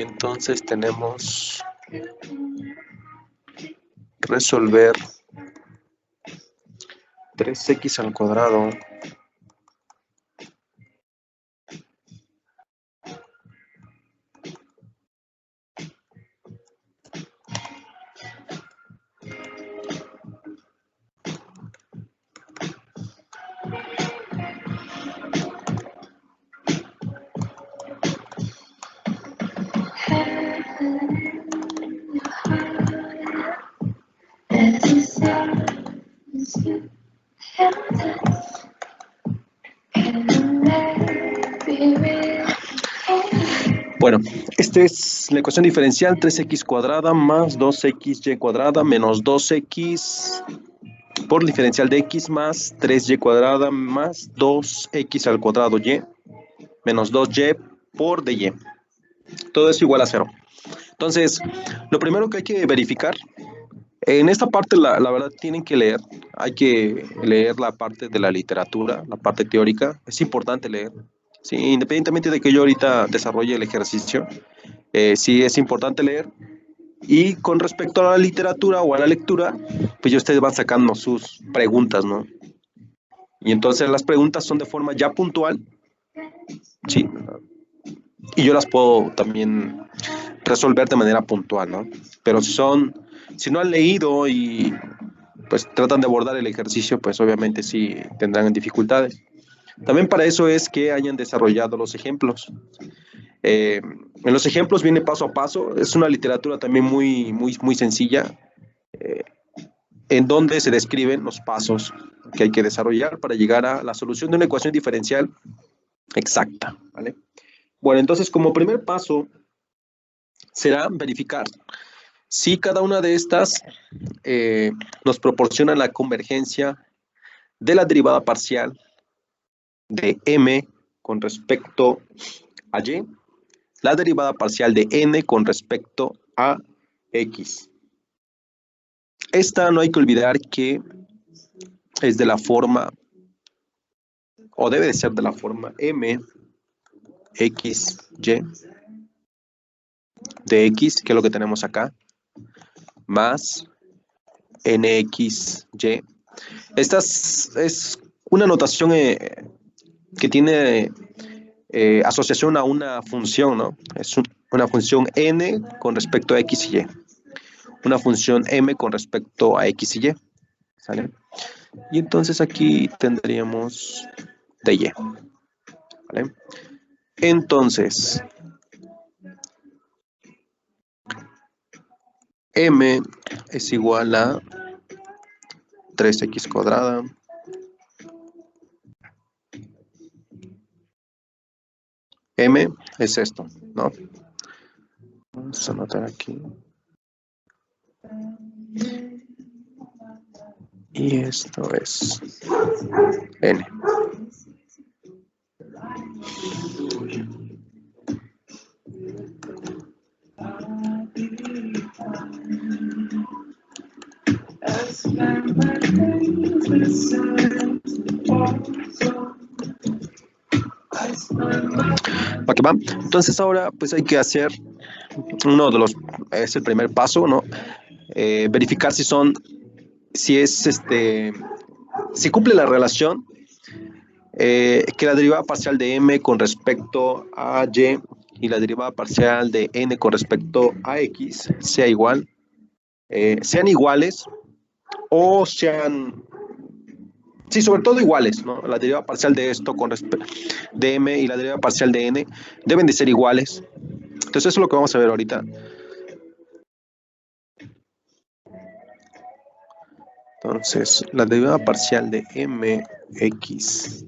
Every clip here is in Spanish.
Y entonces tenemos resolver 3x al cuadrado Bueno, esta es la ecuación diferencial 3x cuadrada más 2xy cuadrada menos 2x por diferencial de x más 3y cuadrada más 2x al cuadrado y menos 2y por dy. Todo es igual a 0. Entonces, lo primero que hay que verificar, en esta parte la verdad tienen que leer, hay que leer la parte de la literatura, la parte teórica, es importante leer. Sí, independientemente de que yo ahorita desarrolle el ejercicio, sí es importante leer. Y con respecto a la literatura o a la lectura, pues ya ustedes van sacando sus preguntas, ¿no? Y entonces las preguntas son de forma ya puntual, ¿sí? Y yo las puedo también resolver de manera puntual, ¿no? Pero si no han leído y pues tratan de abordar el ejercicio, pues obviamente sí tendrán dificultades. También para eso es que hayan desarrollado los ejemplos. En los ejemplos viene paso a paso, es una literatura también muy sencilla, en donde se describen los pasos que hay que desarrollar para llegar a la solución de una ecuación diferencial exacta, ¿vale? Bueno, entonces como primer paso será verificar si cada una de estas nos proporciona la convergencia de la derivada parcial de m con respecto a y, la derivada parcial de n con respecto a x. Esta no hay que olvidar que es de la forma, o debe de ser de la forma m x y de x, que es lo que tenemos acá, más nx y. Esta es una notación que tiene asociación a una función, ¿no? Es una función n con respecto a x y y. Una función m con respecto a x y y. ¿Sale? Y entonces aquí tendríamos dy. ¿Vale? Entonces, m es igual a 3x cuadrada m es esto, ¿no? Vamos a anotar aquí. Y esto es n. ¿Para qué va? Entonces ahora pues hay que hacer es el primer paso, ¿no? Verificar si cumple la relación que la derivada parcial de m con respecto a y la derivada parcial de n con respecto a x sea igual, sean iguales o sean, sí, sobre todo iguales, ¿no? La derivada parcial de esto con respecto de m y la derivada parcial de n deben de ser iguales. Entonces eso es lo que vamos a ver ahorita. Entonces, la derivada parcial de mx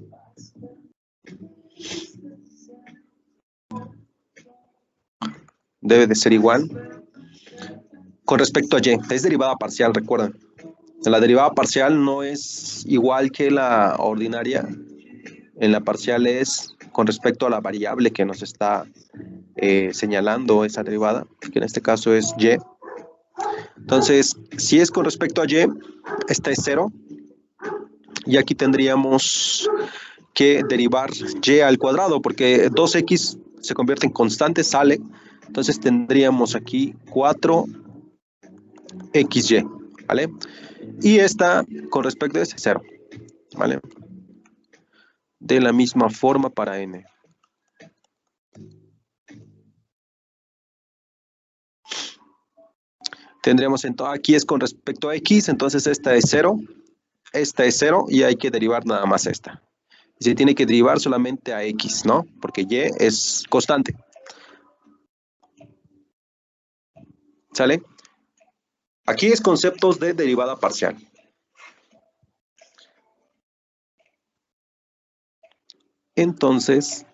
debe de ser igual con respecto a y. Es derivada parcial, recuerden. La derivada parcial no es igual que la ordinaria. En la parcial es con respecto a la variable que nos está señalando esa derivada, que en este caso es y. Entonces, si es con respecto a y, esta es 0. Y aquí tendríamos que derivar y al cuadrado, porque 2x se convierte en constante, sale. Entonces tendríamos aquí 4xy, ¿vale? Y esta con respecto a ese 0, ¿vale? De la misma forma para n. Tendríamos entonces, aquí es con respecto a x, entonces esta es 0 y hay que derivar nada más esta. Y se tiene que derivar solamente a x, ¿no? Porque y es constante. ¿Sale? Aquí es conceptos de derivada parcial. Entonces,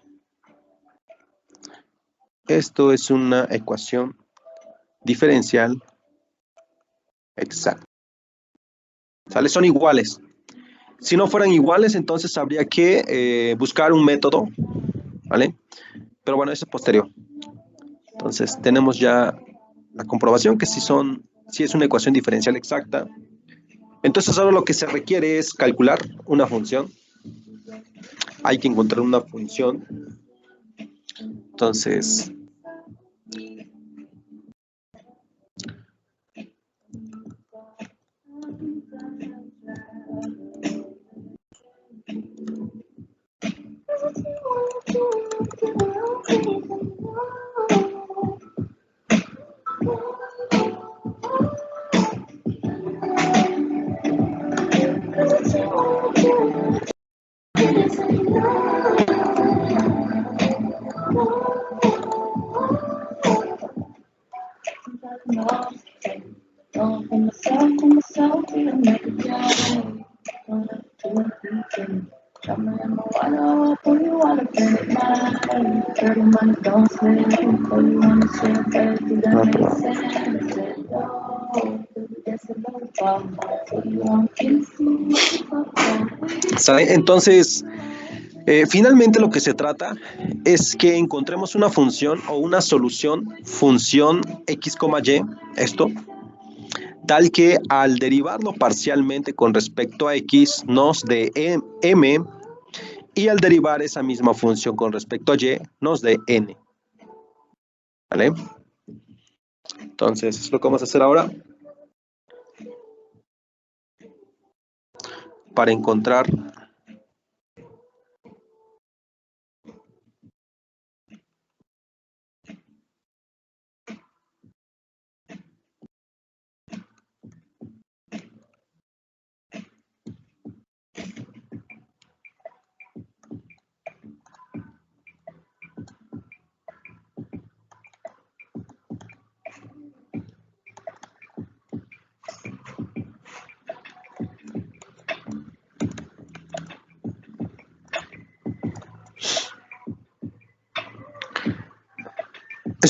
esto es una ecuación diferencial exacta. ¿Sale? Son iguales. Si no fueran iguales, entonces habría que buscar un método, ¿vale? Pero bueno, eso es posterior. Entonces, tenemos ya la comprobación que si es una ecuación diferencial exacta. Entonces, ahora lo que se requiere es calcular una función. Hay que encontrar una función. Entonces, ¿sale? Entonces, finalmente lo que se trata es que encontremos una función o una solución, función x, y, esto, tal que al derivarlo parcialmente con respecto a x nos dé m y al derivar esa misma función con respecto a y nos dé n. ¿Vale? Entonces, es lo que vamos a hacer ahora para encontrar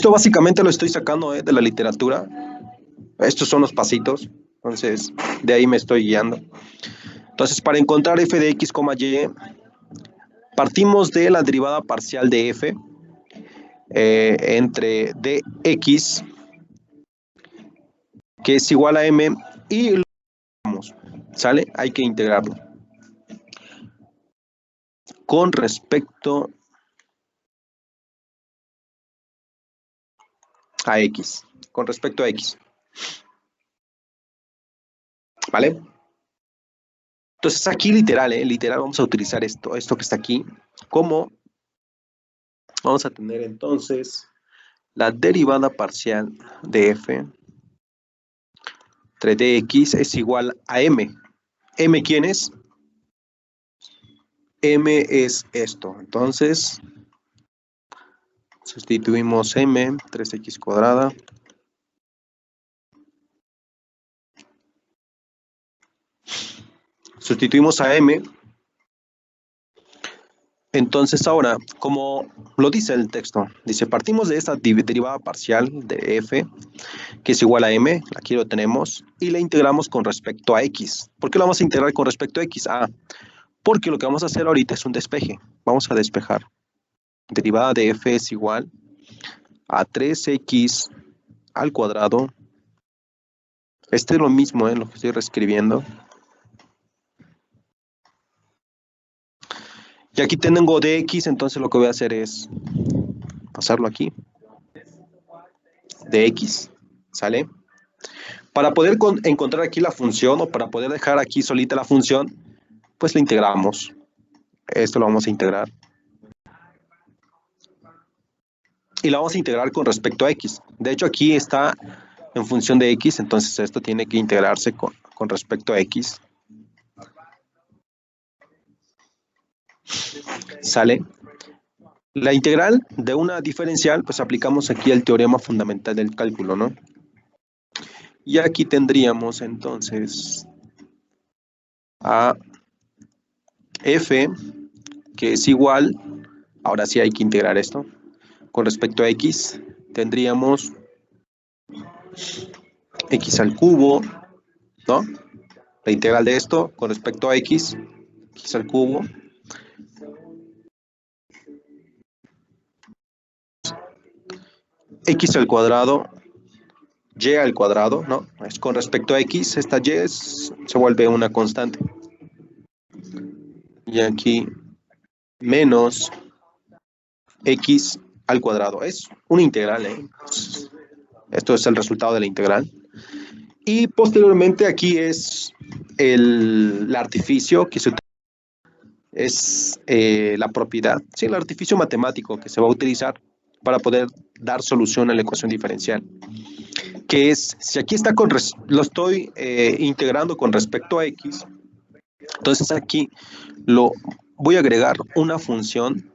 esto básicamente lo estoy sacando de la literatura. Estos son los pasitos. Entonces, de ahí me estoy guiando. Entonces, para encontrar f de x, y, partimos de la derivada parcial de f entre dx, que es igual a m, y lo vamos, ¿sale? Hay que integrarlo. Con respecto a x. Con respecto a x. ¿Vale? Entonces aquí literal vamos a utilizar esto que está aquí, como vamos a tener entonces la derivada parcial de f entre dx es igual a m. ¿M quién es? M es esto. Entonces, sustituimos m, 3x cuadrada. Sustituimos a m. Entonces ahora, como lo dice el texto, dice, partimos de esta derivada parcial de f, que es igual a m, aquí lo tenemos, y la integramos con respecto a x. ¿Por qué lo vamos a integrar con respecto a x? Porque lo que vamos a hacer ahorita es un despeje. Vamos a despejar. Derivada de f es igual a 3x al cuadrado. Este es lo mismo, lo que estoy reescribiendo. Y aquí tengo dx, entonces lo que voy a hacer es pasarlo aquí. de x, ¿sale? Para poder encontrar aquí la función o para poder dejar aquí solita la función, pues la integramos. Esto lo vamos a integrar. Y la vamos a integrar con respecto a x. De hecho, aquí está en función de x, entonces esto tiene que integrarse con respecto a x. ¿Sale? La integral de una diferencial, pues aplicamos aquí el teorema fundamental del cálculo, ¿no? Y aquí tendríamos entonces a f, que es igual, ahora sí hay que integrar esto, con respecto a x, tendríamos x al cubo, ¿no? La integral de esto con respecto a x al cubo, x al cuadrado, y al cuadrado, ¿no? Es con respecto a x, esta y se vuelve una constante. Y aquí menos x al cuadrado. Es una integral, ¿eh? Esto es el resultado de la integral. Y posteriormente aquí es el artificio que se utiliza. Es la propiedad, sí, el artificio matemático que se va a utilizar para poder dar solución a la ecuación diferencial. Que es, si aquí está lo estoy integrando con respecto a x, entonces aquí lo voy a agregar una función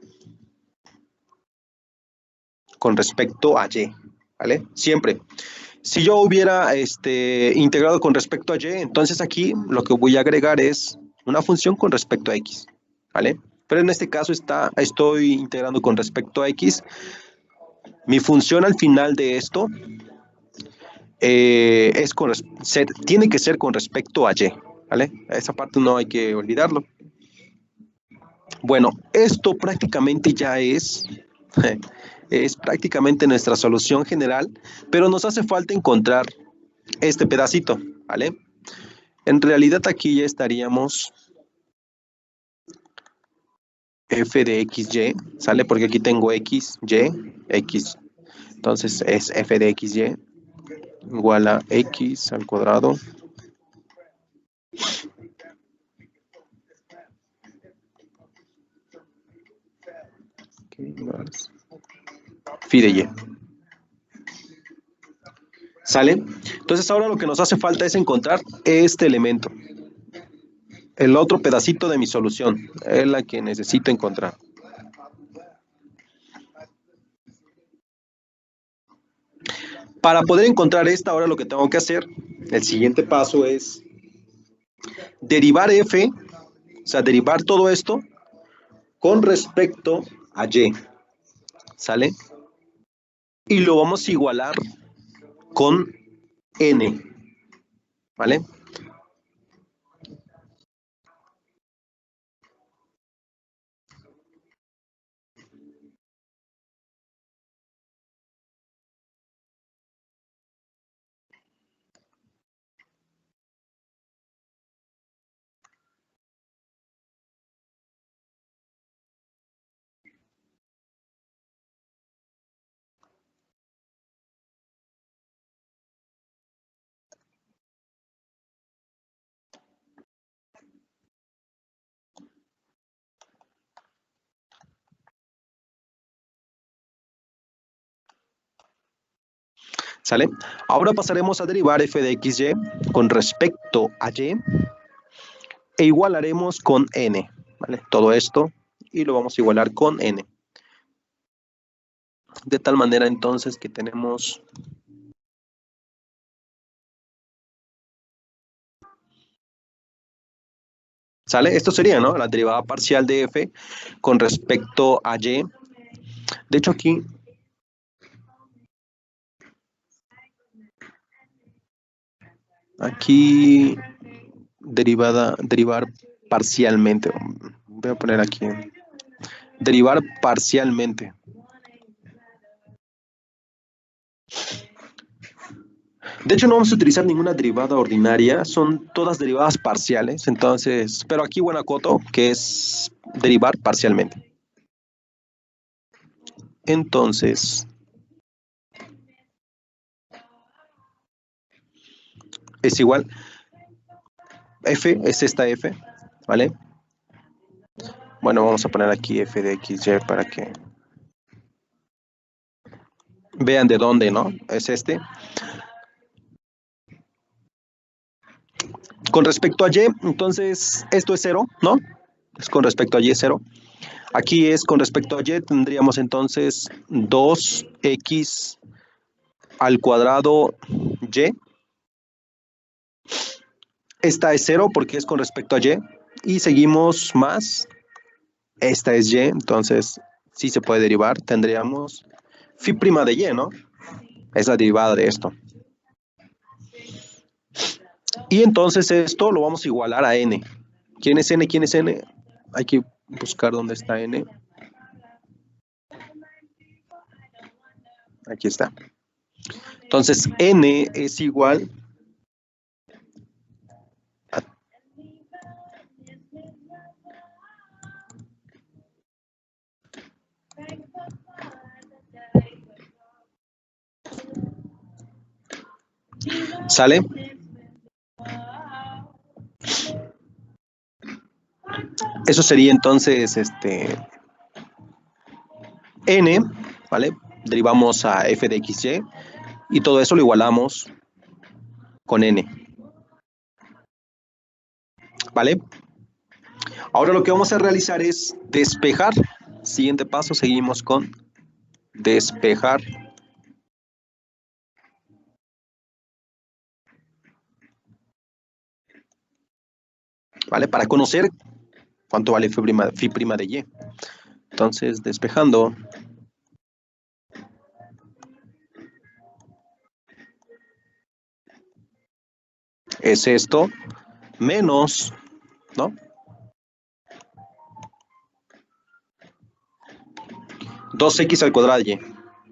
con respecto a y, ¿vale? Siempre. Si yo hubiera integrado con respecto a y, entonces aquí lo que voy a agregar es una función con respecto a x, ¿vale? Pero en este caso estoy integrando con respecto a x. Mi función al final de esto tiene que ser con respecto a y, ¿vale? Esa parte no hay que olvidarlo. Bueno, esto prácticamente ya es prácticamente nuestra solución general, pero nos hace falta encontrar este pedacito, ¿vale? En realidad aquí ya estaríamos f de xy, ¿sale? Porque aquí tengo x, y, x. Entonces es f de xy igual a x al cuadrado más phi de y. ¿Sale? Entonces ahora lo que nos hace falta es encontrar este elemento. El otro pedacito de mi solución. Es la que necesito encontrar. Para poder encontrar esta, ahora lo que tengo que hacer, el siguiente paso es derivar f, o sea, derivar todo esto con respecto a y. ¿Sale? Y lo vamos a igualar con n. ¿Vale? ¿Sale? Ahora pasaremos a derivar f de xy con respecto a y e igualaremos con n. ¿Vale? Todo esto y lo vamos a igualar con n. De tal manera entonces que tenemos ¿sale? Esto sería, ¿no? La derivada parcial de f con respecto a y. De hecho aquí derivar parcialmente. Voy a poner aquí. Derivar parcialmente. De hecho, no vamos a utilizar ninguna derivada ordinaria, son todas derivadas parciales, entonces, pero aquí buen acoto, que es derivar parcialmente. Entonces, es igual. F es esta F, ¿vale? Bueno, vamos a poner aquí f de xy para que vean de dónde, ¿no? Es este. Con respecto a y, entonces, esto es 0, ¿no? Es con respecto a y es 0. Aquí es con respecto a y, tendríamos entonces 2x al cuadrado y. Esta es 0 porque es con respecto a y. Y seguimos más. Esta es y, entonces sí se puede derivar. Tendríamos phi' de y, ¿no? Es la derivada de esto. Y entonces esto lo vamos a igualar a n. ¿Quién es n? ¿Quién es n? Hay que buscar dónde está n. Aquí está. Entonces n es igual a ¿sale? Eso sería entonces n, ¿vale? Derivamos a f de xy y todo eso lo igualamos con n, ¿vale? Ahora lo que vamos a realizar es despejar. Siguiente paso, seguimos con despejar. ¿Vale? Para conocer cuánto vale phi' de y. Entonces, despejando. Es esto menos, ¿no? 2x al cuadrado de y.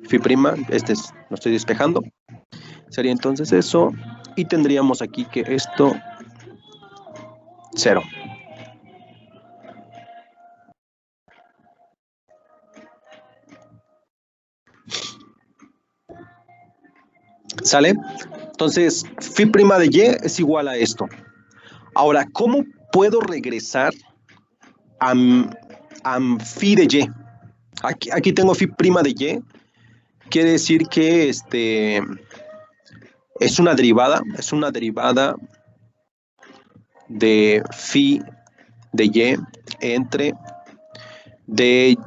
Phi', lo estoy despejando. Sería entonces eso. Y tendríamos aquí que esto, 0. ¿Sale? Entonces, phi' de y es igual a esto. Ahora, ¿cómo puedo regresar a phi de y? Aquí tengo phi' de y. Quiere decir que es una derivada de phi de y entre dy,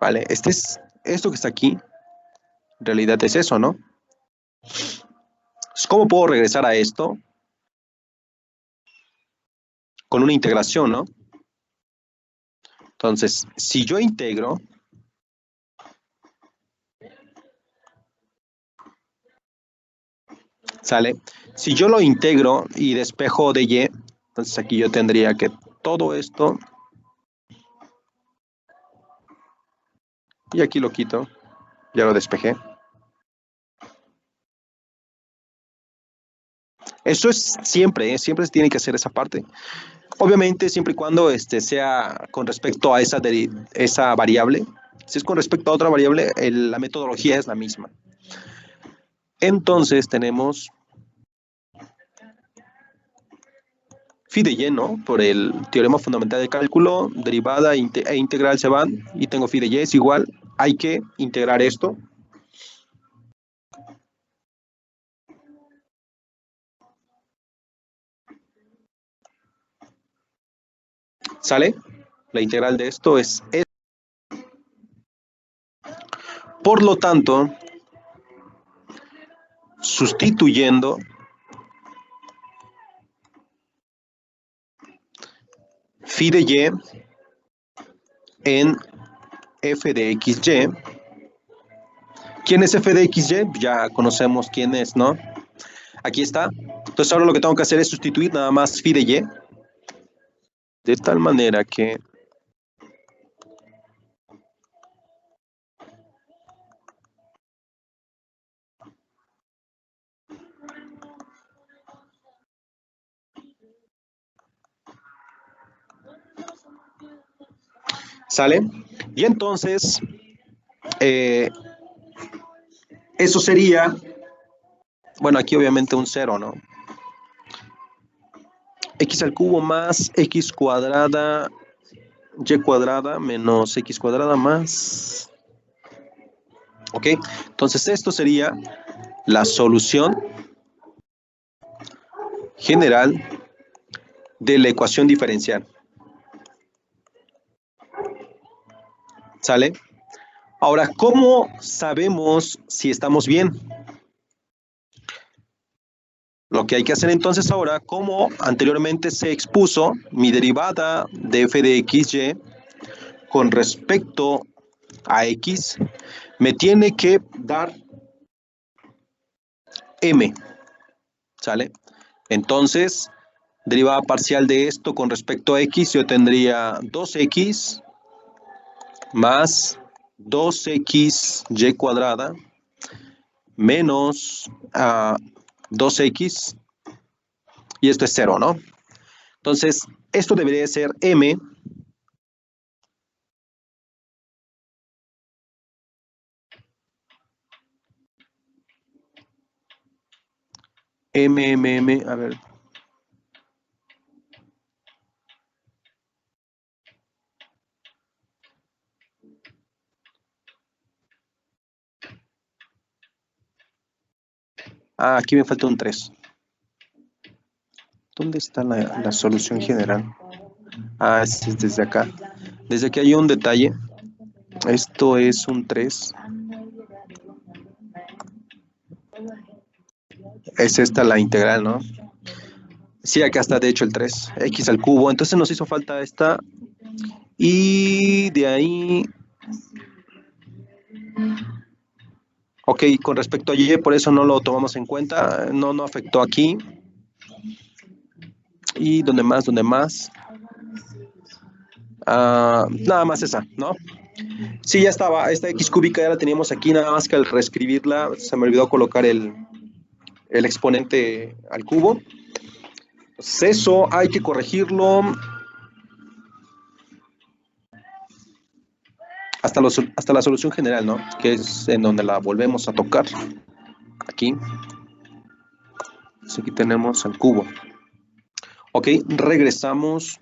¿vale? Esto que está aquí, en realidad es eso, ¿no? ¿Cómo puedo regresar a esto? Con una integración, ¿no? Entonces, si yo integro, ¿sale? Si yo lo integro y despejo de y, entonces aquí yo tendría que todo esto, y aquí lo quito, ya lo despejé. Eso es siempre, siempre se tiene que hacer esa parte. Obviamente, siempre y cuando sea con respecto a esa variable. Si es con respecto a otra variable, la metodología es la misma. Entonces tenemos phi de y, ¿no? Por el teorema fundamental de cálculo, derivada e integral se van, y tengo phi de y es igual. Hay que integrar esto. ¿Sale? La integral de esto es esto. Por lo tanto, sustituyendo phi de y en f de xy. ¿Quién es f de xy? Ya conocemos quién es, ¿no? Aquí está. Entonces ahora lo que tengo que hacer es sustituir nada más phi de y. De tal manera que ¿sale? Y entonces, eso sería Bueno, aquí obviamente un 0, ¿no? X al cubo más X cuadrada, Y cuadrada menos X cuadrada más... ¿Ok? Entonces esto sería la solución general de la ecuación diferencial. ¿Sale? Ahora, ¿cómo sabemos si estamos bien? Lo que hay que hacer entonces ahora, como anteriormente se expuso, mi derivada de f de xy con respecto a x me tiene que dar m, ¿sale? Entonces, derivada parcial de esto con respecto a x, yo tendría 2x más 2xy cuadrada menos 2x, y esto es 0, ¿no? Entonces, esto debería ser m a ver. Aquí me falta un 3. ¿Dónde está la solución general? Es desde acá. Desde aquí hay un detalle. Esto es un 3. Es esta la integral, ¿no? Sí, acá está de hecho el 3. X al cubo. Entonces nos hizo falta esta. Y de ahí... Ok, con respecto a Y, por eso no lo tomamos en cuenta. No afectó aquí. Y ¿dónde más? ¿Dónde más? Nada más esa, ¿no? Sí, ya estaba. Esta X cúbica ya la teníamos aquí, nada más que al reescribirla se me olvidó colocar el exponente al cubo. Entonces eso hay que corregirlo hasta la solución general, ¿no? Que es en donde la volvemos a tocar. Aquí. Entonces aquí tenemos al cubo. Ok, regresamos.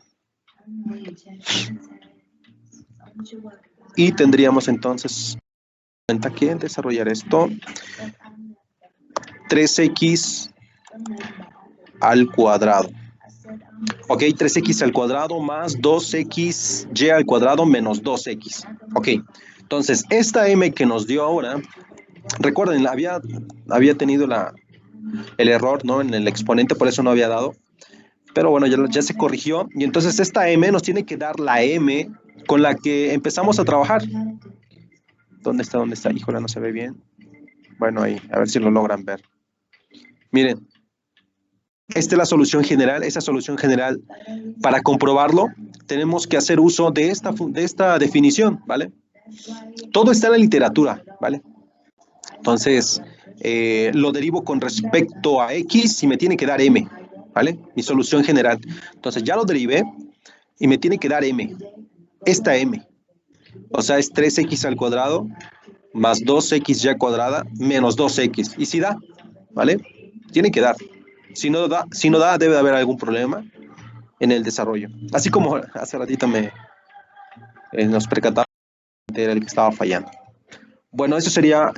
Y tendríamos entonces cuenta que desarrollar esto. 3x al cuadrado. Ok, 3x al cuadrado más 2xy al cuadrado menos 2x. Ok, entonces esta m que nos dio ahora, recuerden, había tenido el error, ¿no? En el exponente, por eso no había dado. Pero bueno, ya se corrigió. Y entonces esta m nos tiene que dar la m con la que empezamos a trabajar. ¿Dónde está? ¿Dónde está? Híjole, no se ve bien. Bueno, ahí, a ver si lo logran ver. Miren, esta es la solución general. Esa solución general, para comprobarlo, tenemos que hacer uso de esta definición, ¿vale? Todo está en la literatura, ¿vale? Entonces, lo derivo con respecto a x y me tiene que dar m, ¿vale? Mi solución general. Entonces, ya lo derivé y me tiene que dar m. Esta m. O sea, es 3x al cuadrado más 2xy cuadrada menos 2x. Y si da, ¿vale? Tiene que dar. Si no da, debe de haber algún problema en el desarrollo. Así como hace ratito nos percatamos que era el que estaba fallando. Bueno, eso sería